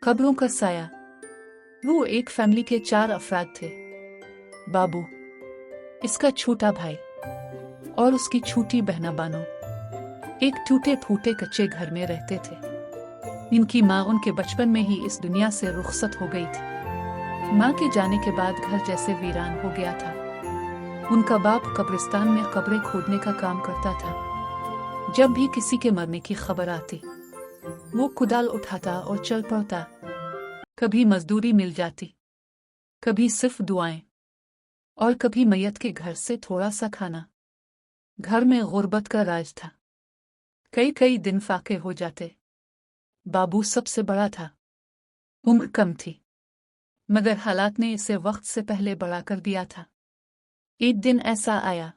खबरों का साया। वो एक फैमिली के 4 अफराद थे। बाबू, इसका छोटा भाई और उसकी छोटी बहना बानो एक टूटे फूटे कच्चे घर में रहते थे। इनकी माँ उनके बचपन में ही इस दुनिया से रुखसत हो गई थी। माँ के जाने के बाद घर जैसे वीरान हो गया था। उनका बाप कब्रिस्तान में कब्रें खोदने का काम करता था। जब भी किसी के मरने की खबर आती, वो कुदाल उठाता और चल पड़ता। कभी मजदूरी मिल जाती, कभी सिर्फ दुआएं, और कभी मैयत के घर से थोड़ा सा खाना। घर में गुर्बत का राज था। कई कई दिन फाके हो जाते। बाबू सबसे बड़ा था। उम्र कम थी, मगर हालात ने इसे वक्त से पहले बड़ा कर दिया था। एक दिन ऐसा आया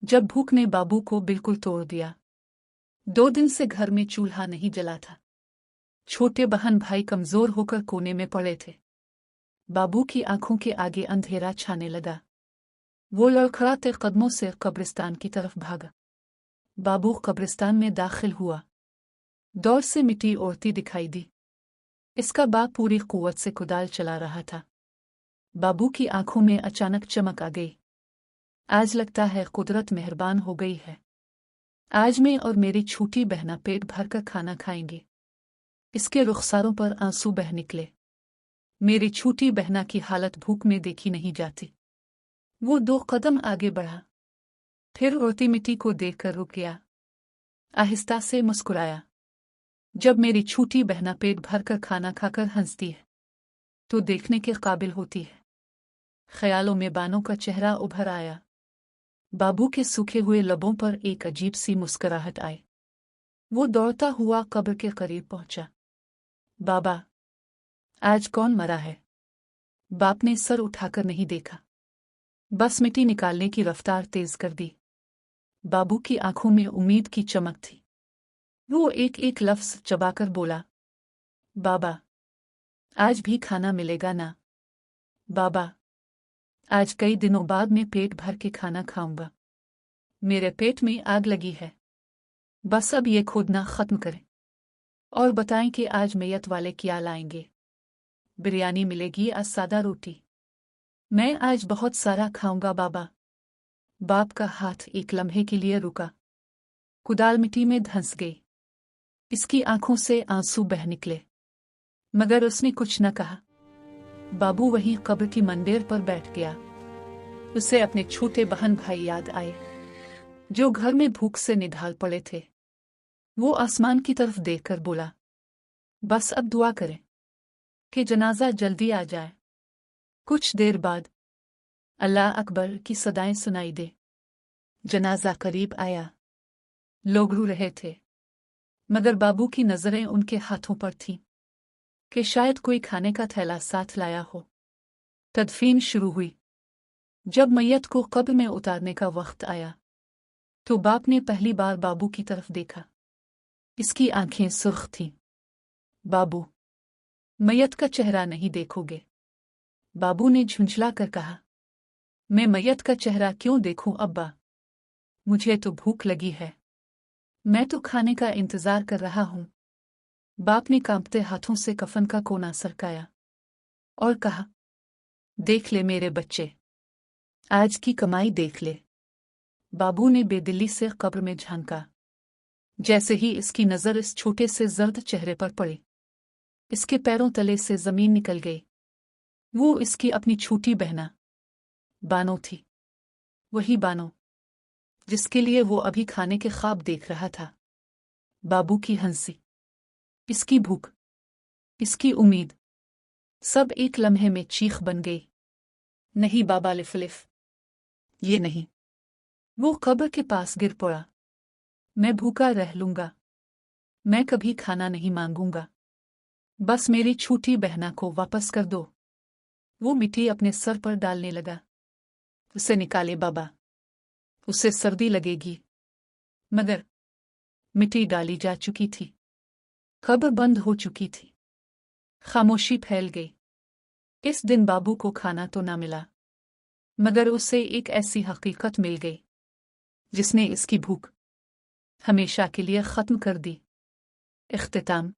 जब भूख ने बाबू को बिल्कुल तोड़ दिया। 2 दिन से घर में चूल्हा नहीं जला था। छोटे बहन भाई कमजोर होकर कोने में पड़े थे। बाबू की आंखों के आगे अंधेरा छाने लगा। वो लड़खड़ाते कदमों से कब्रिस्तान की तरफ भागा। बाबू कब्रिस्तान में दाखिल हुआ। दौर से मिट्टी उड़ती दिखाई दी। इसका बाप पूरी कुव्वत से कुदाल चला रहा था। बाबू की आंखों में अचानक चमक आ गई। आज लगता है कुदरत मेहरबान हो गई है। आज मैं और मेरी छोटी बहना पेट भर कर खाना खाएंगे। इसके रुखसारों पर आंसू बह निकले। मेरी छोटी बहना की हालत भूख में देखी नहीं जाती। वो 2 कदम आगे बढ़ा, फिर उड़ती मिट्टी को देखकर रुक गया। आहिस्ता से मुस्कुराया। जब मेरी छोटी बहना पेट भर कर खाना खाकर हंसती है तो देखने के काबिल होती है। ख्यालों में बानो का चेहरा उभर आया। बाबू के सूखे हुए लबों पर एक अजीब सी मुस्कुराहट आई। वो दौड़ता हुआ कब्र के करीब पहुंचा। बाबा, आज कौन मरा है? बाप ने सर उठाकर नहीं देखा, बस मिट्टी निकालने की रफ्तार तेज कर दी। बाबू की आंखों में उम्मीद की चमक थी। वो एक एक लफ्ज चबाकर बोला, बाबा, आज भी खाना मिलेगा ना? बाबा, आज कई दिनों बाद मैं पेट भर के खाना खाऊंगा। मेरे पेट में आग लगी है। बस अब ये खोदना खत्म करें और बताएं कि आज मैयत वाले क्या लाएंगे। बिरयानी मिलेगी या सादा रोटी? मैं आज बहुत सारा खाऊंगा बाबा। बाप का हाथ एक लम्हे के लिए रुका। कुदाल मिट्टी में धंस गई। इसकी आंखों से आंसू बह निकले, मगर उसने कुछ न कहा। बाबू वहीं कब्र की मंदिर पर बैठ गया। उसे अपने छोटे बहन भाई याद आए, जो घर में भूख से निढाल पड़े थे। वो आसमान की तरफ देखकर बोला, बस अब दुआ करें कि जनाजा जल्दी आ जाए। कुछ देर बाद अल्लाह अकबर की सदाएं सुनाई दे। जनाजा करीब आया। लोग रो रहे थे, मगर बाबू की नजरें उनके हाथों पर थीं कि शायद कोई खाने का थैला साथ लाया हो। तदफीन शुरू हुई। जब मैयत को कब्र में उतारने का वक्त आया तो बाप ने पहली बार बाबू की तरफ देखा। इसकी आंखें सुर्ख थीं। बाबू, मैयत का चेहरा नहीं देखोगे? बाबू ने झुंझला कर कहा, मैं मैयत का चेहरा क्यों देखूं अब्बा? मुझे तो भूख लगी है। मैं तो खाने का इंतजार कर रहा हूं। बाप ने कांपते हाथों से कफन का कोना सरकाया और कहा, देख ले मेरे बच्चे, आज की कमाई देख ले। बाबू ने बेदिली से कब्र में झांका। जैसे ही इसकी नजर इस छोटे से जर्द चेहरे पर पड़ी, इसके पैरों तले से जमीन निकल गई। वो इसकी अपनी छोटी बहना बानो थी। वही बानो जिसके लिए वो अभी खाने के ख्वाब देख रहा था। बाबू की हंसी, इसकी भूख, इसकी उम्मीद, सब एक लम्हे में चीख बन गई। नहीं बाबा, लिफ लिफ, ये नहीं। वो कब्र के पास गिर पड़ा। मैं भूखा रह लूंगा। मैं कभी खाना नहीं मांगूंगा। बस मेरी छोटी बहना को वापस कर दो। वो मिट्टी अपने सर पर डालने लगा। उसे निकाले बाबा, उसे सर्दी लगेगी। मगर मिट्टी डाली जा चुकी थी। कब्र बंद हो चुकी थी। खामोशी फैल गई। इस दिन बाबू को खाना तो ना मिला, मगर उसे एक ऐसी हकीकत मिल गई जिसने इसकी भूख हमेशा के लिए खत्म कर दी। इख्तिताम।